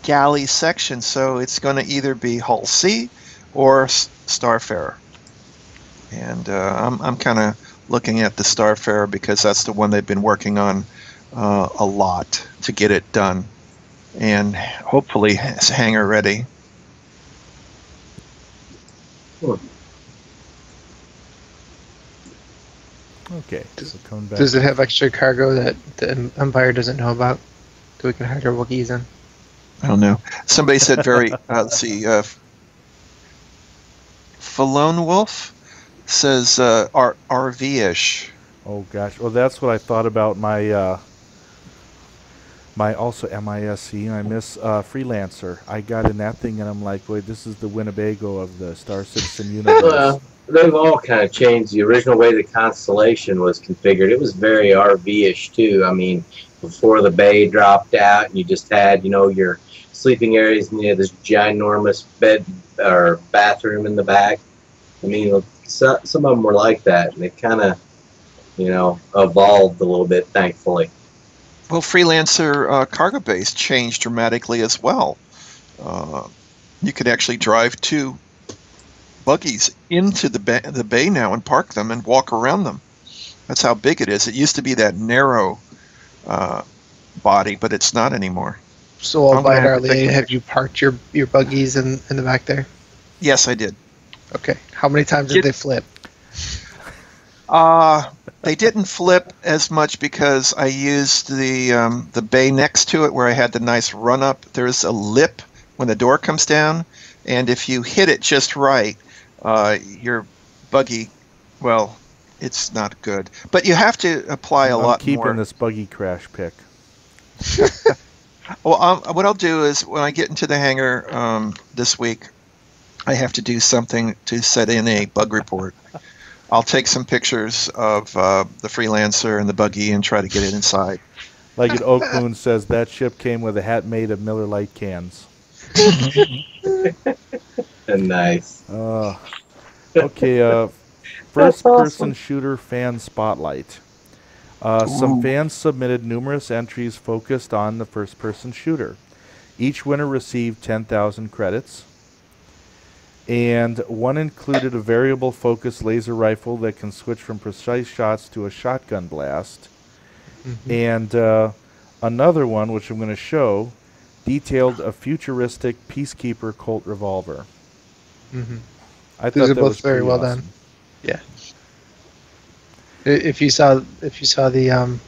galley section, so it's going to either be Hull C or Starfarer. And I'm kind of looking at the Starfarer because that's the one they've been working on a lot to get it done, and hopefully it's hangar ready. Okay, so coming back. Does it have extra cargo that the Empire doesn't know about that we can hide our Wookiees in? I don't know. Somebody said very, let's see, Falone Wolf says RV-ish. Oh gosh, well that's what I thought about my my also MISC. I miss Freelancer. I got in that thing and I'm like, wait, this is the Winnebago of the Star Citizen universe. Well, they've all kind of changed. The original way the Constellation was configured, it was very RV-ish too. I mean, before the bay dropped out, you just had, you know, your sleeping areas, and you had this ginormous bed or bathroom in the back. I mean, some of them were like that, and they kind of, you know, evolved a little bit, thankfully. Well, Freelancer cargo base changed dramatically as well. You could actually drive 2 buggies into the bay now and park them and walk around them. That's how big it is. It used to be that narrow body, but it's not anymore. So all by Arleeya, have you parked your buggies in the back there? Yes, I did. Okay. How many times did they flip? They didn't flip as much because I used the bay next to it where I had the nice run up. There's a lip when the door comes down, and if you hit it just right, your buggy, well, it's not good. But you have to apply a lot more. I'm keeping this buggy crash pick. Well, what I'll do is when I get into the hangar this week, I have to do something to set in a bug report. I'll take some pictures of the Freelancer and the buggy and try to get it inside. Like an Oak Moon says, that ship came with a hat made of Miller Lite cans. Nice. Okay, first-person shooter fan spotlight. Some fans submitted numerous entries focused on the first-person shooter. Each winner received 10,000 credits. And one included a variable focus laser rifle that can switch from precise shots to a shotgun blast. And another one, which I'm going to show, detailed a futuristic Peacekeeper Colt revolver. I Those thought are that both was very pretty well awesome. done. Yeah. If you saw the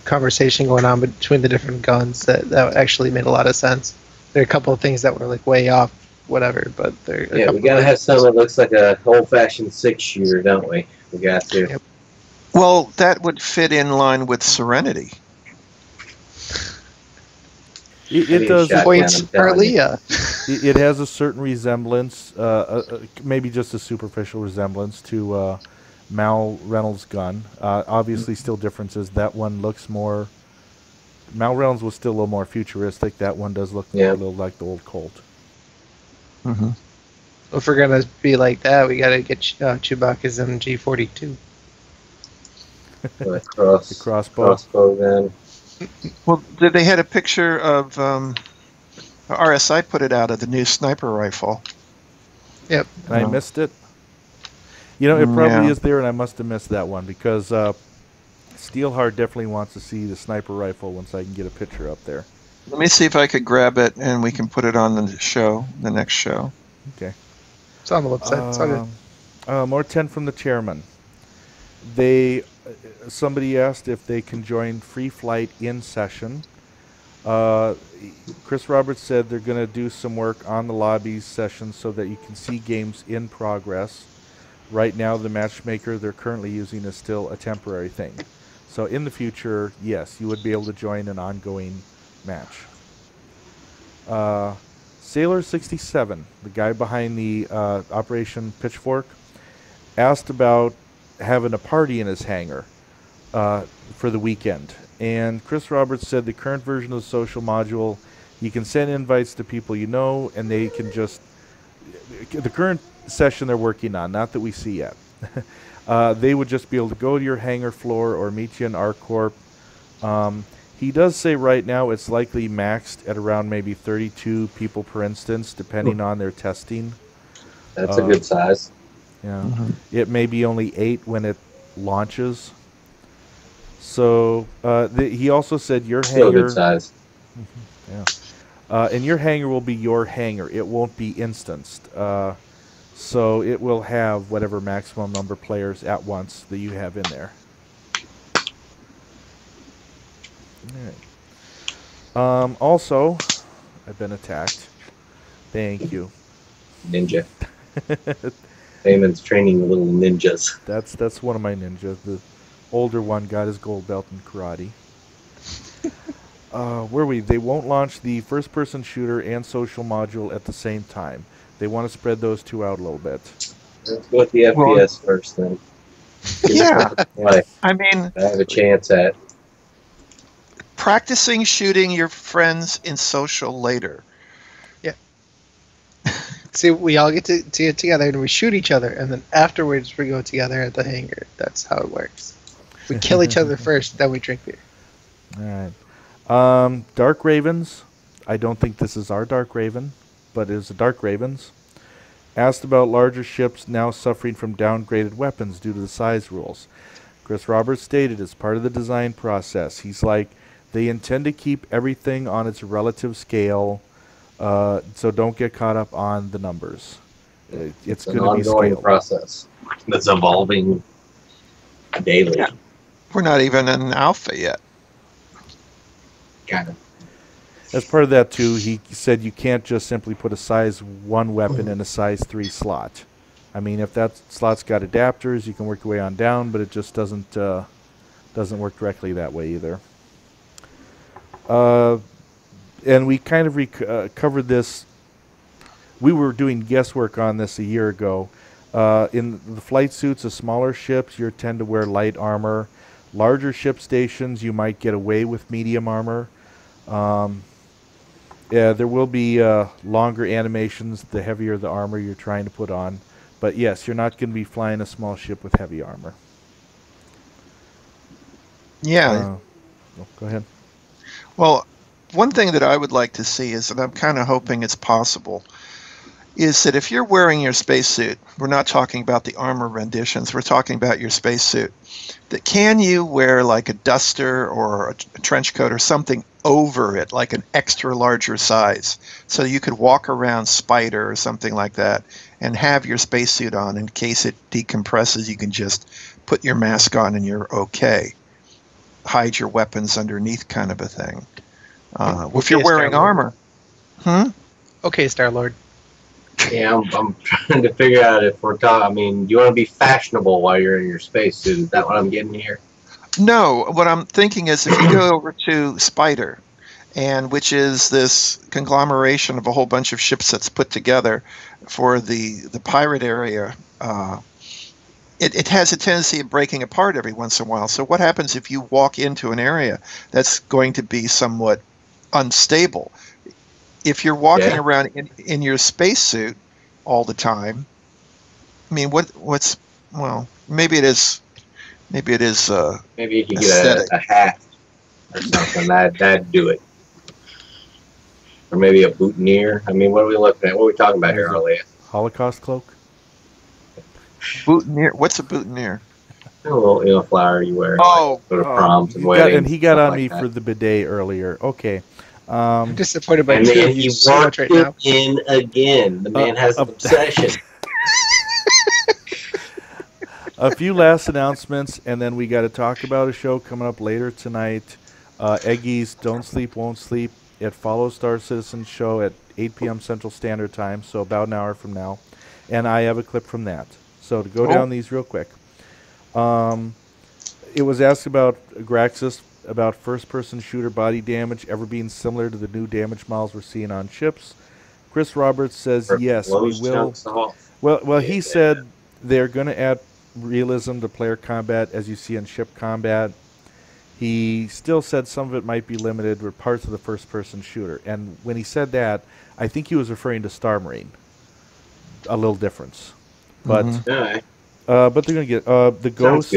conversation going on between the different guns, that actually made a lot of sense. There are a couple of things that were like way off, whatever, but there are a Yeah, couple we gotta of have things. some that looks like a old-fashioned six-shooter, don't we? We got to. Yep. Well, that would fit in line with Serenity. It, I it need a does. shotgun, Points I'm telling you. Arleeya. It has a certain resemblance, maybe just a superficial resemblance to Mal Reynolds' gun. Obviously, still differences. That one looks more. Mal Reynolds was still a little more futuristic. That one does look more Yeah. a little like the old Colt. Mm-hmm. If we're gonna be like that, we gotta get Chewbacca's MG42. The The crossbow. gun. Well, they had a picture of RSI put it out of the new sniper rifle. Yep. And I missed it. You know, it probably Yeah. is there, and I must have missed that one because Steelheart definitely wants to see the sniper rifle once I can get a picture up there. Let me see if I could grab it and we can put it on the show, the next show. Okay. It's on the website. It's all good. More 10 from the chairman. They somebody asked if they can join Free Flight in session. Chris Roberts said they're going to do some work on the lobbies session so that you can see games in progress. Right now, the matchmaker they're currently using is still a temporary thing. So in the future, yes, you would be able to join an ongoing match. Sailor 67, the guy behind the Operation Pitchfork, asked about having a party in his hangar for the weekend. And Chris Roberts said the current version of the social module, you can send invites to people you know, and they can just... The current session they're working on, not that we see yet, they would just be able to go to your hangar floor or meet you in ArcCorp. He does say right now it's likely maxed at around maybe 32 people per instance, depending on their testing. That's a good size. Yeah, Mm-hmm. it may be only 8 when it launches. So he also said your Still a hangar, good size. and your hangar will be your hangar. It won't be instanced. So it will have whatever maximum number of players at once that you have in there. All right. Also, I've been attacked. Thank you. Ninja. Thamin's training little ninjas. That's one of my ninjas. The older one got his gold belt in karate. Where we? They won't launch the first-person shooter and social module at the same time. They want to spread those two out a little bit. Let's go with the FPS first, then. Yeah. Like, I mean, I have a chance at. practicing shooting your friends in social later. See, we all get to get together and we shoot each other, and then afterwards we go together at the hangar. That's how it works. We kill each other first, then we drink beer. All right. Dark Ravens. I don't think this is our Dark Raven, but it is a Dark Ravens. Asked about larger ships now suffering from downgraded weapons due to the size rules. Chris Roberts stated as part of the design process, he's like, they intend to keep everything on its relative scale, so don't get caught up on the numbers. It's an going to be ongoing scaled. process that's evolving daily. Yeah. We're not even in alpha yet. Kind of. As part of that, too, he said you can't just simply put a size 1 weapon in a size 3 slot. I mean, if that slot's got adapters, you can work your way on down, but it just doesn't work directly that way either. And we kind of covered this. We were doing guesswork on this a year ago. In the flight suits of smaller ships, you tend to wear light armor. Larger ship stations, you might get away with medium armor. Yeah, there will be longer animations the heavier the armor you're trying to put on. But yes, you're not going to be flying a small ship with heavy armor. Yeah. Go ahead. Well, one thing that I would like to see is, and I'm kind of hoping it's possible, is that if you're wearing your spacesuit, we're not talking about the armor renditions, we're talking about your spacesuit, that can you wear like a duster or a trench coat or something over it, like an extra larger size, so you could walk around Spider or something like that and have your spacesuit on in case it decompresses. You can just put your mask on and you're okay. Hide your weapons underneath, kind of a thing. If you're wearing armor. Okay, Star-Lord. Yeah, I'm trying to figure out if we're talking. I mean, you want to be fashionable while you're in your spacesuit. Is that what I'm getting here? No, what I'm thinking is if you go over to Spider, and which is this conglomeration of a whole bunch of ships that's put together for the pirate area, it has a tendency of breaking apart every once in a while. So what happens if you walk into an area that's going to be somewhat unstable? If you're walking around in your spacesuit all the time, I mean, maybe it is. Maybe Maybe you could get a hat or something. That'd do it. Or maybe a boutonniere. I mean, what are we looking at? What are we talking about here, Arleeya? Holocaust cloak? Boutonniere. What's a boutonniere? A little flower you wear. Go to proms and weddings. And he got on me for the bidet earlier. Okay. I'm disappointed by and two then of you he so much right now. in again. The man has an obsession. A few last announcements, and then we got to talk about a show coming up later tonight. Aegis Don't Sleep, Won't Sleep. It follows Star Citizen show at 8 p.m. Central Standard Time, so about an hour from now. And I have a clip from that. So to go down these real quick. It was asked about Graxis, about first-person shooter body damage ever being similar to the new damage models we're seeing on ships. Chris Roberts says yes, we will. Well, he said they're going to add realism to player combat as you see in ship combat. He still said some of it might be limited with parts of the first-person shooter. And when he said that, I think he was referring to Star Marine. A little difference. But but they're going to get the Ghost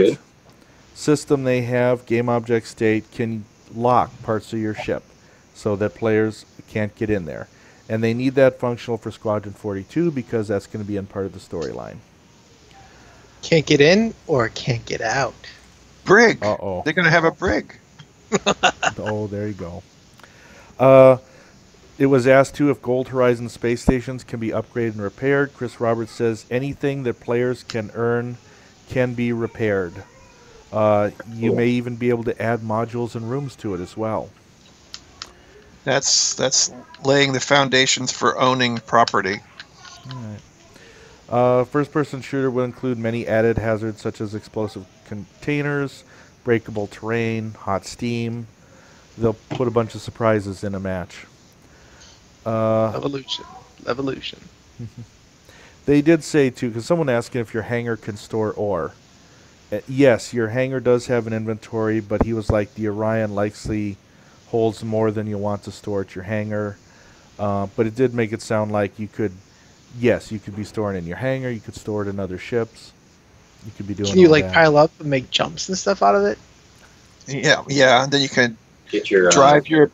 system they have, game object state, can lock parts of your ship so that players can't get in there. And they need that functional for Squadron 42 because that's going to be in part of the storyline. Can't get in or can't get out. Brig. Uh-oh. They're going to have a brig. Oh, there you go. It was asked, too, if Gold Horizon space stations can be upgraded and repaired. Chris Roberts says anything that players can earn can be repaired. You may even be able to add modules and rooms to it as well. That's laying the foundations for owning property. All right. First-person shooter will include many added hazards such as explosive containers, breakable terrain, hot steam. They'll put a bunch of surprises in a match. Evolution. They did say, too, because someone asked if your hangar can store ore. Yes, your hangar does have an inventory, but he was like, the Orion likely holds more than you want to store at your hangar. But it did make it sound like you could, yes, you could be storing in your hangar, you could store it in other ships. You could be doing Can you, all like, that. pile up and make jumps and stuff out of it? Yeah. And then you can Get your drive your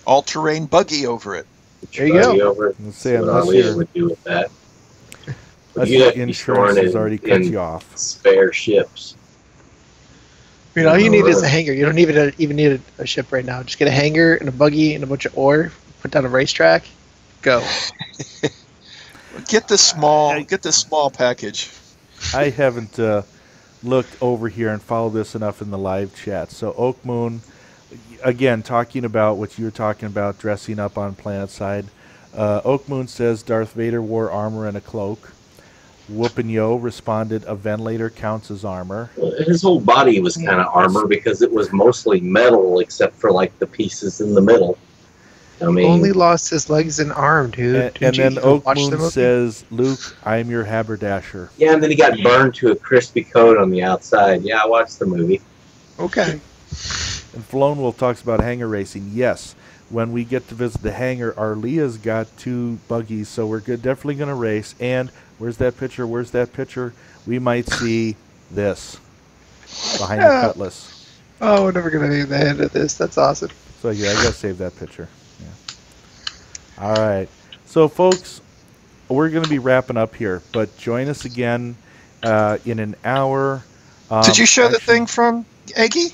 all-terrain buggy over it. There you go. Over. Let's say What unless Arleeya would do with that. your insurance has already cut you off. Spare ships. I mean, all you need is a hangar. You don't even need a ship right now. Just get a hangar and a buggy and a bunch of ore. Put down a racetrack. Go. Get the small package. I haven't looked over here and followed this enough in the live chat. So Oak Moon, again, talking about what you were talking about, dressing up on Planetside. Oak Moon says Darth Vader wore armor and a cloak. Woopnyo responded, a ventilator counts as armor. His whole body was kind of armor because it was mostly metal except for like the pieces in the middle. I mean, Only lost his legs and arm, dude. And then Oak Moon says, Luke, I'm your haberdasher. yeah, and then he got burned to a crispy coat on the outside. Yeah, I watched the movie. Okay. And Flown Wolf talks about hangar racing. Yes, when we get to visit the hangar, Arleeya's got 2 buggies, so we're definitely going to race. And where's that picture? Where's that picture? We might see this behind the Cutlass. Oh, we're never going to name the end of this. That's awesome. So, yeah, I got to save that picture. Yeah. All right. So, folks, we're going to be wrapping up here, but join us again in an hour. Did you show the Actually, thing from Eggy?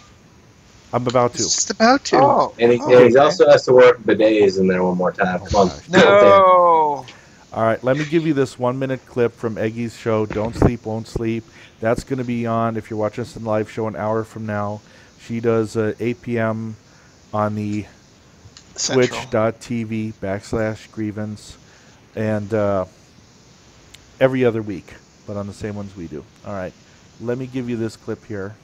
I'm about to. Just about to. Oh, And oh, he also has to work bidets in there one more time. Oh, Come on. gosh. no. All right, let me give you this 1-minute clip from Eggy's show, Don't Sleep, Won't Sleep. That's going to be on, if you're watching us in the live show, an hour from now. She does 8 p.m. on the twitch.tv/Grievance and every other week, but on the same ones we do. All right, let me give you this clip here.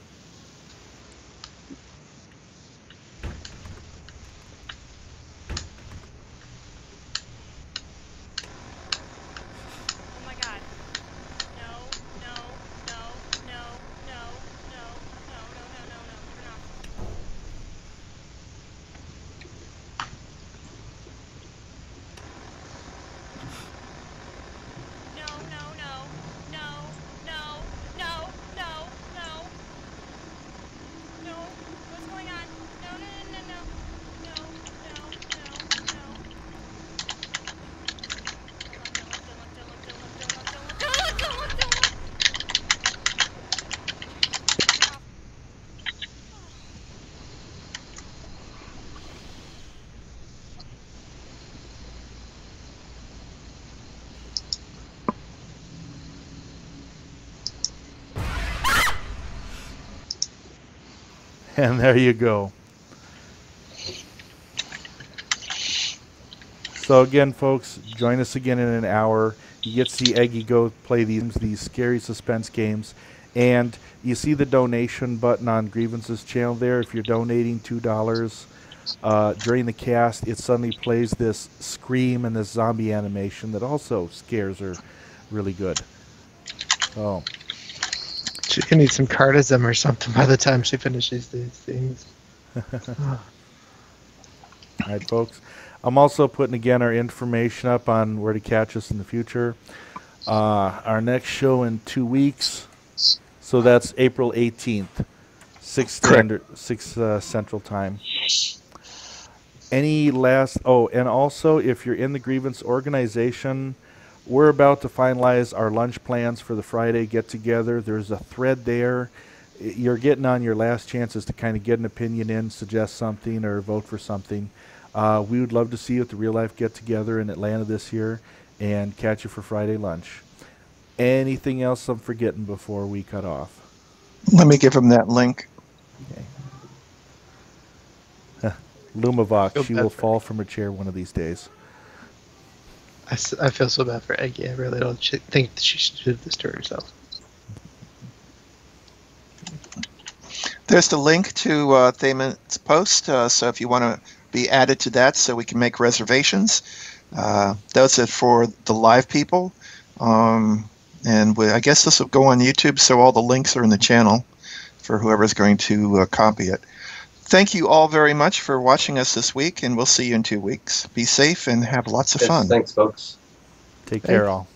And there you go. So again, folks, join us again in an hour. You get to see Eggy go play these scary suspense games. And you see the donation button on Grievance's channel there. If you're donating $2 during the cast, it suddenly plays this scream and this zombie animation that also scares her really good. So She's gonna need some cardism or something by the time she finishes these things. all right, folks. I'm also putting again our information up on where to catch us in the future. Our next show in 2 weeks, so that's April 18th, 6 Central Time. Any last? Oh, and also if you're in the Grievance organization, we're about to finalize our lunch plans for the Friday get-together. There's a thread there. You're getting on your last chances to kind of get an opinion in, suggest something, or vote for something. We would love to see you at the Real Life Get-Together in Atlanta this year and catch you for Friday lunch. Anything else I'm forgetting before we cut off? Let me give him that link. Okay. Lumavox, she will fall from her chair one of these days. I feel so bad for Eggy. I really don't think that she should do this to herself. There's the link to Thamin's post, so if you want to be added to that so we can make reservations. Those are for the live people. And I guess this will go on YouTube, so all the links are in the channel for whoever's going to copy it. Thank you all very much for watching us this week, and we'll see you in 2 weeks. Be safe and have lots of fun. Thanks, folks. Take care, all.